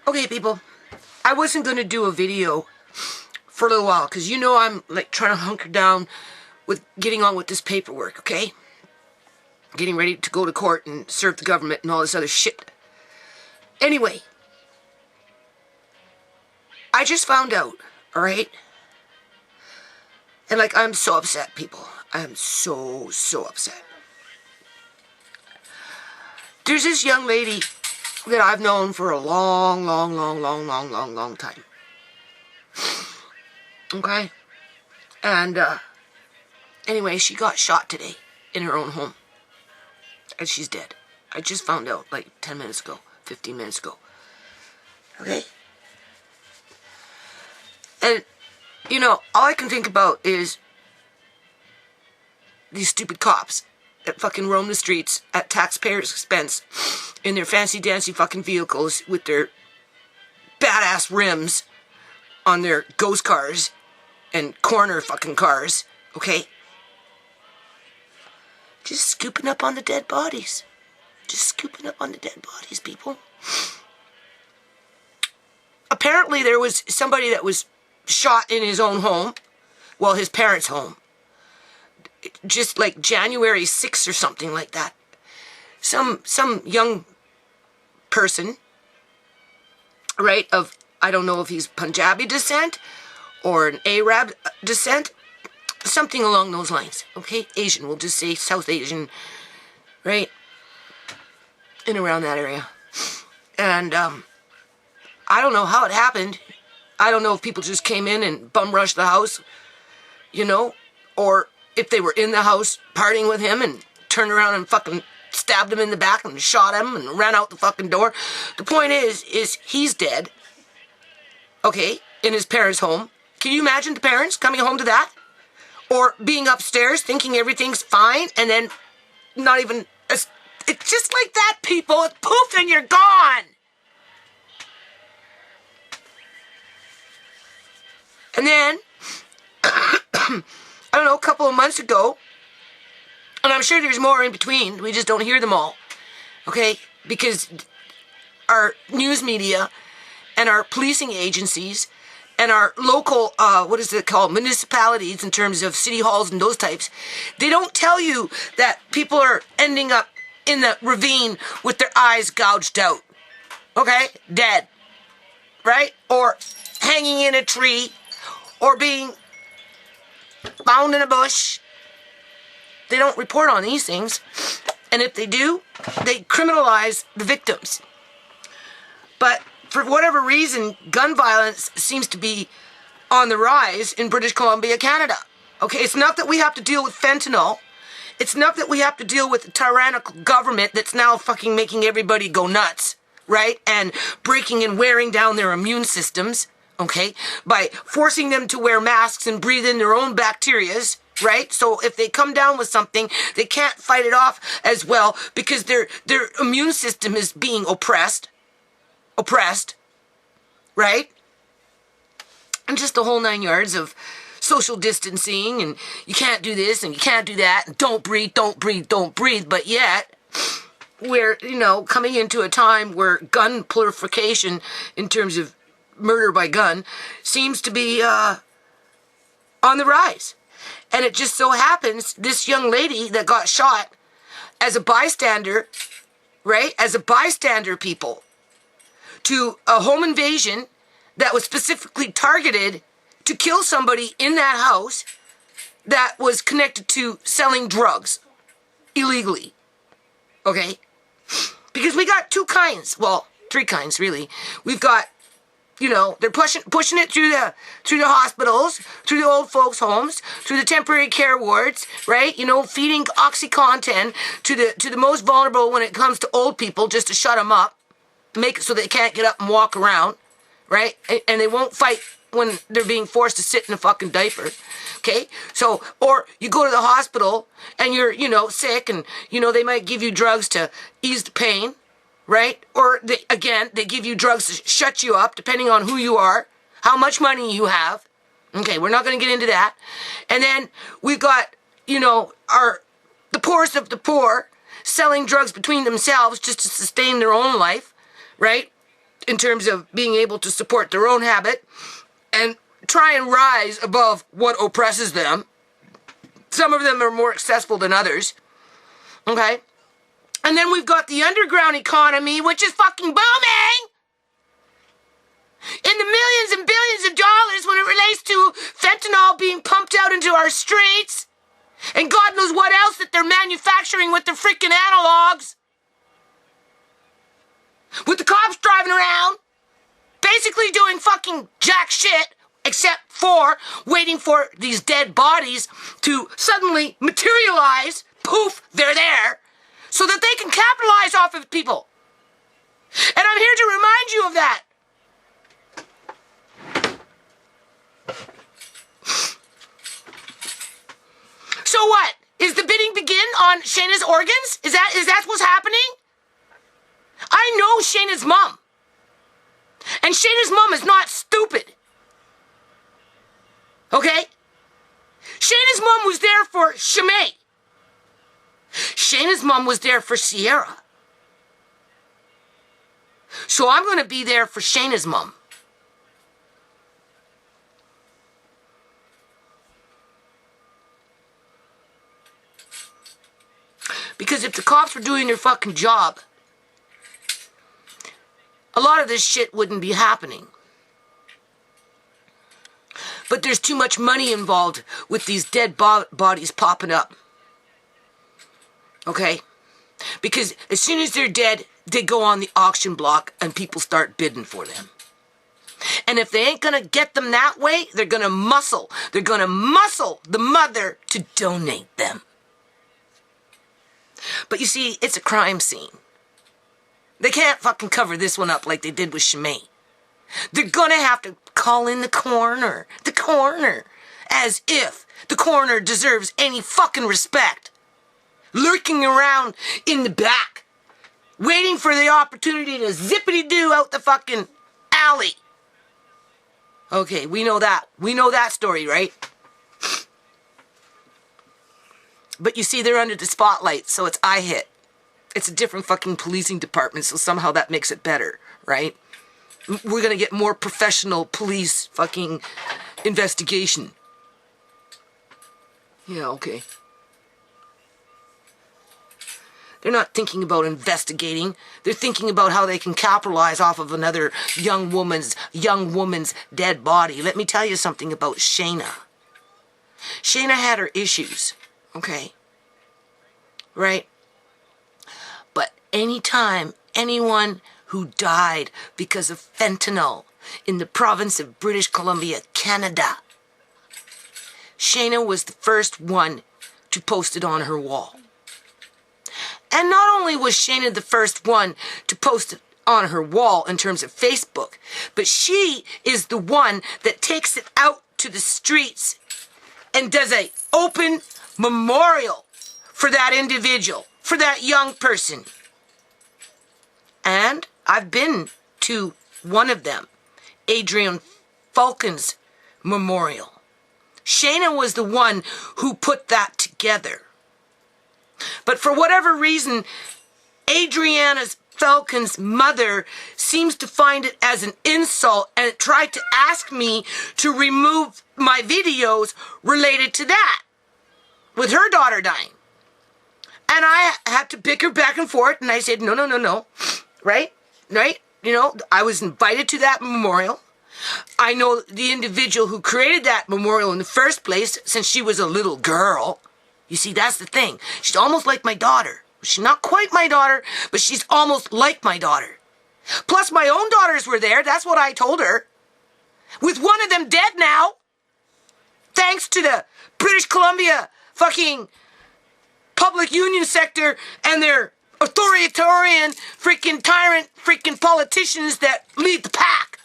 Okay, people, I wasn't going to do a video for a little while because you know I'm like trying to hunker down with getting on with this paperwork, okay? Getting ready to go to court and serve the government and all this other shit. Anyway, I just found out, all right? And like, I'm so upset, people. I am so upset. There's this young lady that I've known for a long time. Okay? And, anyway, she got shot today in her own home. And she's dead. I just found out like 10 minutes ago, 15 minutes ago. Okay? And, you know, all I can think about is these stupid cops that fucking roam the streets at taxpayers' expense in their fancy-dancy fucking vehicles with their badass rims on their ghost cars and corner fucking cars, okay? Just scooping up on the dead bodies. Just scooping up on the dead bodies, people. Apparently there was somebody that was shot in his own home, well, his parents' home, just like January 6th or something like that. Some young person, right, of, I don't know if he's Punjabi descent or an Arab descent, something along those lines, okay? Asian, we'll just say South Asian, right? In around that area. And, I don't know how it happened. I don't know if people just came in and bum rushed the house, you know, or if they were in the house partying with him and turned around and fucking stabbed him in the back and shot him and ran out the fucking door. The point is he's dead, okay, in his parents' home. Can you imagine the parents coming home to that? Or being upstairs thinking everything's fine and then not even, it's just like that, people. It's poof and you're gone. And then, I don't know, a couple of months ago, and I'm sure there's more in between, we just don't hear them all, okay? Because our news media and our policing agencies and our local, what is it called, municipalities in terms of city halls and those types, they don't tell you that people are ending up in the ravine with their eyes gouged out, okay? Dead, right? Or hanging in a tree, or being found in a bush. They don't report on these things. And if they do, they criminalize the victims. But for whatever reason, gun violence seems to be on the rise in British Columbia, Canada. Okay, it's not that we have to deal with fentanyl. It's not that we have to deal with a tyrannical government that's now fucking making everybody go nuts, right? And breaking and wearing down their immune systems, okay? By forcing them to wear masks and breathe in their own bacterias, right? So if they come down with something, they can't fight it off as well because their immune system is being oppressed, right? And just the whole 9 yards of social distancing and you can't do this and you can't do that and don't breathe. But yet, we're, you know, coming into a time where gun proliferation in terms of murder by gun seems to be on the rise. And it just so happens this young lady that got shot as a bystander, right? As a bystander, people, to a home invasion that was specifically targeted to kill somebody in that house that was connected to selling drugs illegally. Okay? Because we got two kinds, well, three kinds really. We've got, you know, they're pushing it through the hospitals, through the old folks' homes, through the temporary care wards, right? You know, feeding OxyContin to the most vulnerable when it comes to old people, just to shut them up, make it so they can't get up and walk around, right? And they won't fight when they're being forced to sit in a fucking diaper, okay? So, or you go to the hospital and you're, you know, sick and, you know, they might give you drugs to ease the pain, right? Or, they give you drugs to shut you up, depending on who you are, how much money you have. Okay, we're not going to get into that. And then we've got, you know, the poorest of the poor selling drugs between themselves just to sustain their own life, right? in terms of being able to support their own habit and try and rise above what oppresses them. Some of them are more successful than others. Okay? And then we've got the underground economy, which is fucking booming! In the millions and billions of dollars when it relates to fentanyl being pumped out into our streets. And God knows what else that they're manufacturing with their freaking analogs. With the cops driving around, basically doing fucking jack shit, except for waiting for these dead bodies to suddenly materialize. Poof, they're there. So that they can capitalize off of people. And I'm here to remind you of that. So what? Is the bidding begin on Shana's organs? Is that what's happening? I know Shana's mom. And Shana's mom is not stupid. Okay? Shana's mom was there for Shimei. Shana's mom was there for Sierra. So I'm going to be there for Shana's mom. Because if the cops were doing their fucking job, a lot of this shit wouldn't be happening. But there's too much money involved with these dead bodies popping up. Okay? Because as soon as they're dead, they go on the auction block and people start bidding for them. And if they ain't gonna get them that way, they're gonna muscle. They're gonna muscle the mother to donate them. But you see, it's a crime scene. They can't fucking cover this one up like they did with Shimei. They're gonna have to call in the coroner. The coroner. As if the coroner deserves any fucking respect. Lurking around in the back. Waiting for the opportunity to zippity-doo out the fucking alley. Okay, we know that. We know that story, right? But you see, they're under the spotlight, so it's eye hit. It's a different fucking policing department, so somehow that makes it better, right? We're gonna get more professional police fucking investigation. Yeah, okay. They're not thinking about investigating. They're thinking about how they can capitalize off of another young woman's dead body. Let me tell you something about Shana. Shana had her issues, okay? Right? But anytime anyone who died because of fentanyl in the province of British Columbia, Canada, Shana was the first one to post it on her wall. And not only was Shana the first one to post it on her wall in terms of Facebook, but she is the one that takes it out to the streets and does a open memorial for that individual, for that young person. And I've been to one of them, Adriana Falcon's memorial. Shana was the one who put that together. But for whatever reason, Adriana Falcon's mother seems to find it as an insult and tried to ask me to remove my videos related to that, with her daughter dying. And I had to bicker back and forth, and I said, no. Right? You know, I was invited to that memorial. I know the individual who created that memorial in the first place since she was a little girl. You see, that's the thing. She's almost like my daughter. She's not quite my daughter, but she's almost like my daughter. Plus, my own daughters were there. That's what I told her. With one of them dead now, thanks to the British Columbia fucking public union sector and their authoritarian freaking tyrant freaking politicians that lead the pack.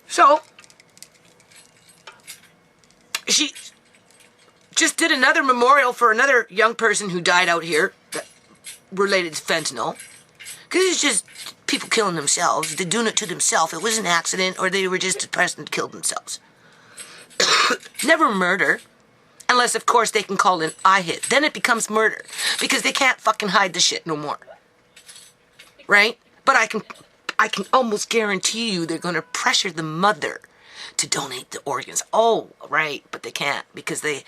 So, she just did another memorial for another young person who died out here that related to fentanyl. Because it's just people killing themselves. They're doing it to themselves. It was an accident or they were just depressed and killed themselves. Never murder. Unless, of course, they can call in I hit. Then it becomes murder. Because they can't fucking hide the shit no more. Right? But I can almost guarantee you they're going to pressure the mother to donate the organs. Oh, right. But they can't because they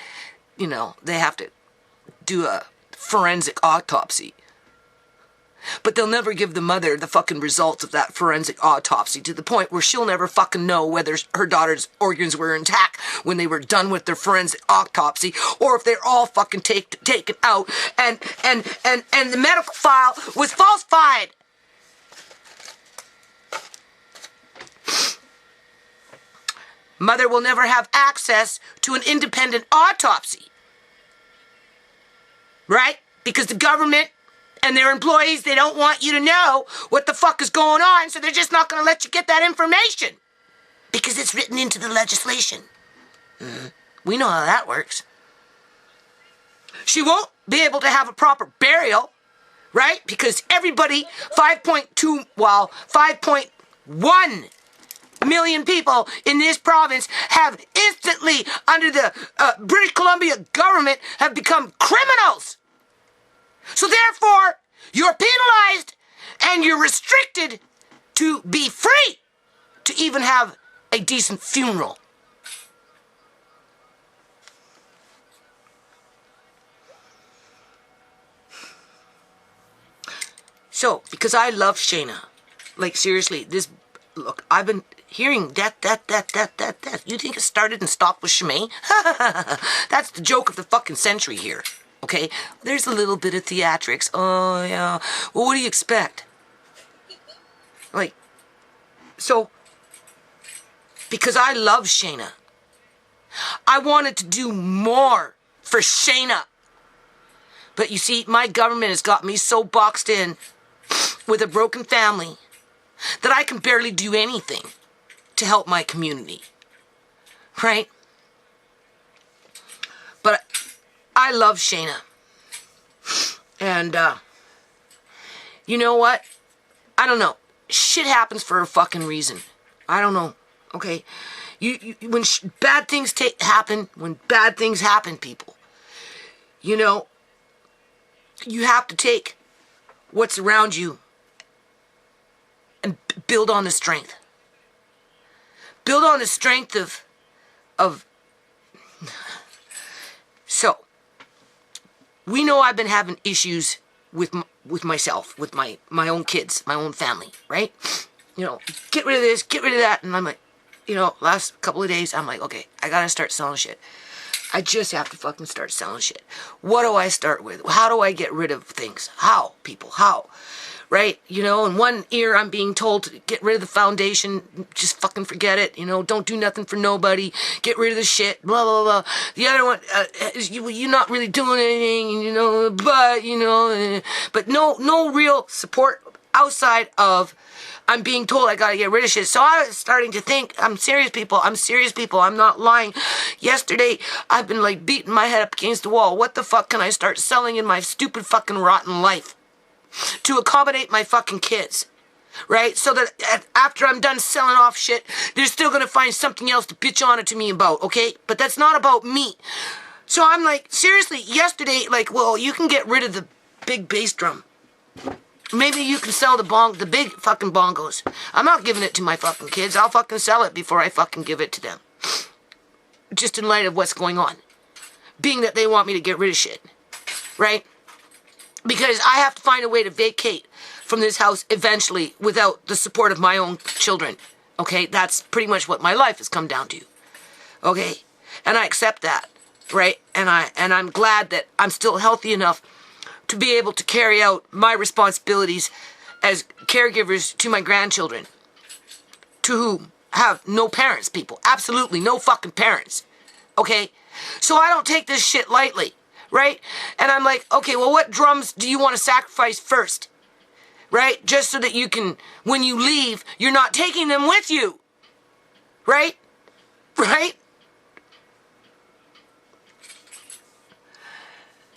have to do a forensic autopsy. But they'll never give the mother the fucking results of that forensic autopsy to the point where she'll never fucking know whether her daughter's organs were intact when they were done with their forensic autopsy, or if they're all fucking taken out and the medical file was falsified. Mother will never have access to an independent autopsy. Right? Because the government and their employees, they don't want you to know what the fuck is going on, so they're just not going to let you get that information. Because it's written into the legislation. We know how that works. She won't be able to have a proper burial, right? Because everybody, 5.1 million people in this province have instantly, under the British Columbia government, have become criminals. So therefore, you're penalized and you're restricted to be free to even have a decent funeral. So, because I love Shana, like seriously, look, I've been hearing death. You think it started and stopped with Shemay? That's the joke of the fucking century here. Okay, there's a little bit of theatrics. Oh, yeah. Well, what do you expect? Like, so, because I love Shana, I wanted to do more for Shana. But you see, my government has got me so boxed in with a broken family that I can barely do anything to help my community. Right? But I love Shana. And, you know what? I don't know. Shit happens for a fucking reason. I don't know. Okay? When bad things happen, people, you have to take what's around you and build on the strength. Build on the strength of so, we know I've been having issues with myself, with my own kids, my own family, right? Get rid of this, get rid of that. And I'm like, last couple of days, I'm like, okay, I gotta start selling shit. I just have to fucking start selling shit. What do I start with? How do I get rid of things? How, people? How? Right? In one ear, I'm being told to get rid of the foundation. Just fucking forget it. Don't do nothing for nobody. Get rid of the shit. Blah, blah, blah. The other one is you're not really doing anything, but no real support outside of I'm being told I gotta get rid of shit. So I was starting to think, I'm serious, people. I'm not lying. Yesterday, I've been like beating my head up against the wall. What the fuck can I start selling in my stupid fucking rotten life to accommodate my fucking kids? Right? So that after I'm done selling off shit, they're still gonna find something else to bitch on it to me about, okay? But that's not about me. So I'm like, seriously, yesterday, well, you can get rid of the big bass drum. Maybe you can sell the big fucking bongos. I'm not giving it to my fucking kids. I'll fucking sell it before I fucking give it to them. Just in light of what's going on. Being that they want me to get rid of shit. Right? Because I have to find a way to vacate from this house eventually without the support of my own children. Okay? That's pretty much what my life has come down to. Okay? And I accept that. Right? And I'm glad that I'm still healthy enough to be able to carry out my responsibilities as caregivers to my grandchildren, to whom have no parents, people. Absolutely no fucking parents. Okay? So I don't take this shit lightly, right? And I'm like, okay, well, what drums do you want to sacrifice first? Right? Just so that you can, when you leave, you're not taking them with you. Right? Right?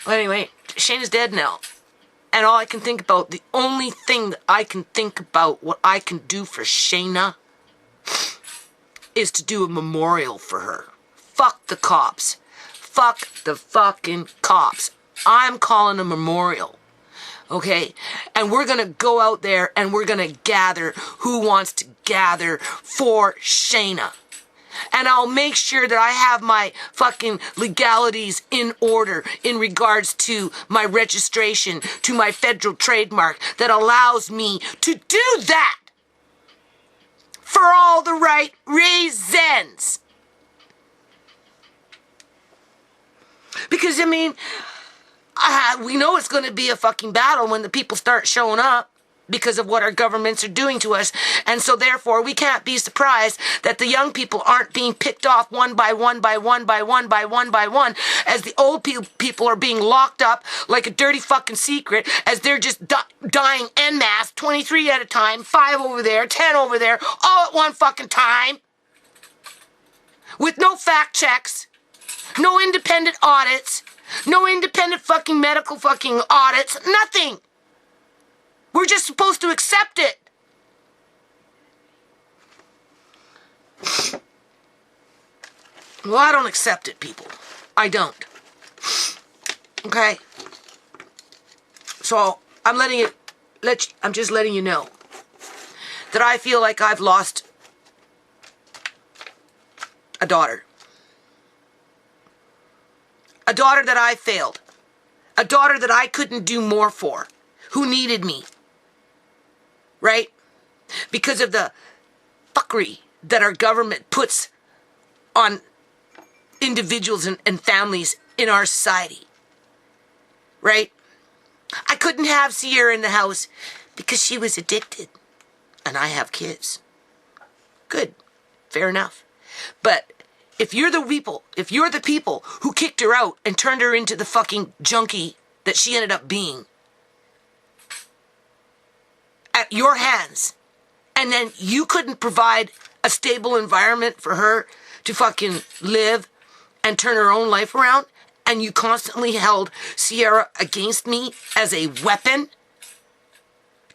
Well, anyway, Shana's dead now. And all I can think about, the only thing that I can think about what I can do for Shana is to do a memorial for her. Fuck the cops. fuck the fucking cops. I'm calling a memorial. Okay? And we're going to go out there and we're going to gather who wants to gather for Shana. And I'll make sure that I have my fucking legalities in order in regards to my registration to my federal trademark that allows me to do that for all the right reasons. Because, I mean, we know it's going to be a fucking battle when the people start showing up because of what our governments are doing to us. And so therefore we can't be surprised that the young people aren't being picked off one by one by one by one by one by one as the old people are being locked up like a dirty fucking secret as they're just dying en masse, 23 at a time, 5 over there, 10 over there, all at one fucking time with no fact checks, no independent audits, no independent fucking medical fucking audits, nothing. We're just supposed to accept it. Well, I don't accept it, people. I don't. Okay? So, I'm just letting you know that I feel like I've lost a daughter. A daughter that I failed. A daughter that I couldn't do more for. Who needed me. Right? Because of the fuckery that our government puts on individuals and families in our society. Right? I couldn't have Sierra in the house because she was addicted. And I have kids. Good. Fair enough. But if you're the people who kicked her out and turned her into the fucking junkie that she ended up being, at your hands, and then you couldn't provide a stable environment for her to fucking live and turn her own life around, and you constantly held Sierra against me as a weapon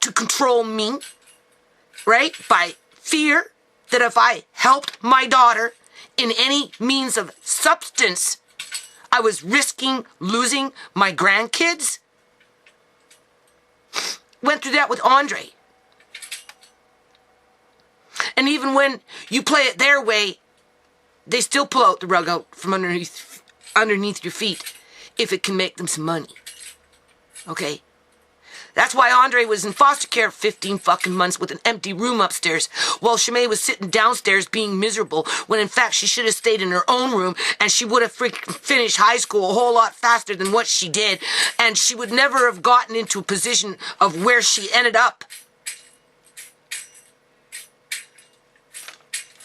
to control me, right? By fear that if I helped my daughter in any means of substance, I was risking losing my grandkids. Went through that with Andre. And even when you play it their way, they still pull out the rug out from underneath your feet if it can make them some money. Okay? That's why Andre was in foster care for 15 fucking months with an empty room upstairs, while Shanae was sitting downstairs being miserable, when in fact she should have stayed in her own room and she would have freaking finished high school a whole lot faster than what she did, and she would never have gotten into a position of where she ended up.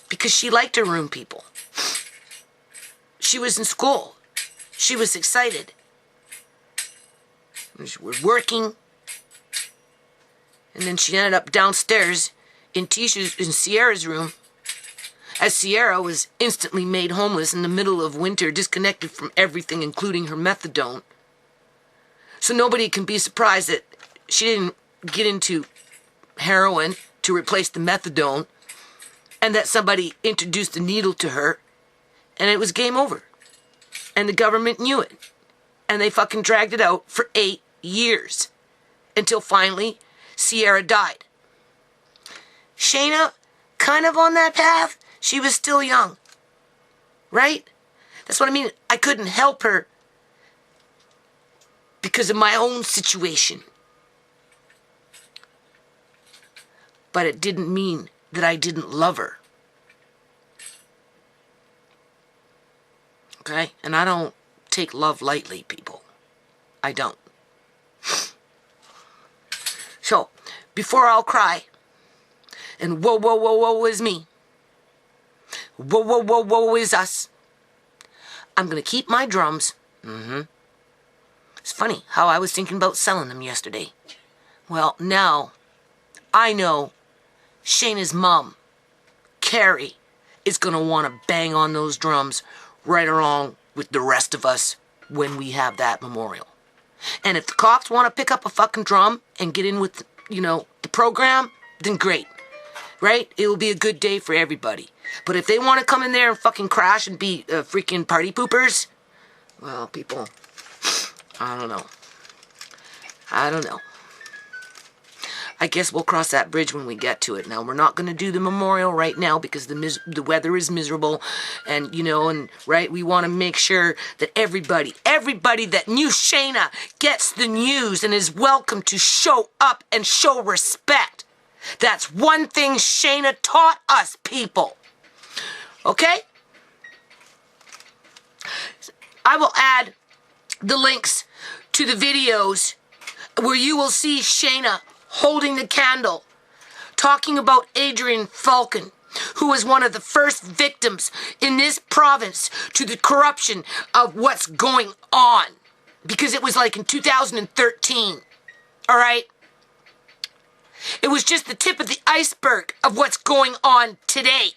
Because she liked her room, people. She was in school. She was excited. She was working. And then she ended up downstairs in Sierra's room as Sierra was instantly made homeless in the middle of winter, disconnected from everything, including her methadone. So nobody can be surprised that she didn't get into heroin to replace the methadone, and that somebody introduced a needle to her, and it was game over. And the government knew it. And they fucking dragged it out for 8 years. Until finally, Sierra died. Shana, kind of on that path, she was still young. Right? That's what I mean. I couldn't help her because of my own situation. But it didn't mean that I didn't love her. Okay? And I don't take love lightly, people. I don't. So, before I'll cry, and whoa, whoa, whoa, whoa is me. Whoa, whoa, whoa, whoa is us. I'm going to keep my drums. It's funny how I was thinking about selling them yesterday. Well, now I know Shana's mom, Carrie, is going to want to bang on those drums right along with the rest of us when we have that memorial. And if the cops want to pick up a fucking drum and get in with, the program, then great. Right? It will be a good day for everybody. But if they want to come in there and fucking crash and be freaking party poopers, Well, people, I don't know. I don't know. I guess we'll cross that bridge when we get to it. Now, we're not going to do the memorial right now because the weather is miserable. And, you know, and, right, we want to make sure that everybody that knew Shana gets the news and is welcome to show up and show respect. That's one thing Shana taught us, people. Okay? I will add the links to the videos where you will see Shana holding the candle, talking about Adriana Falcon, who was one of the first victims in this province to the corruption of what's going on. Because it was like in 2013, all right? It was just the tip of the iceberg of what's going on today.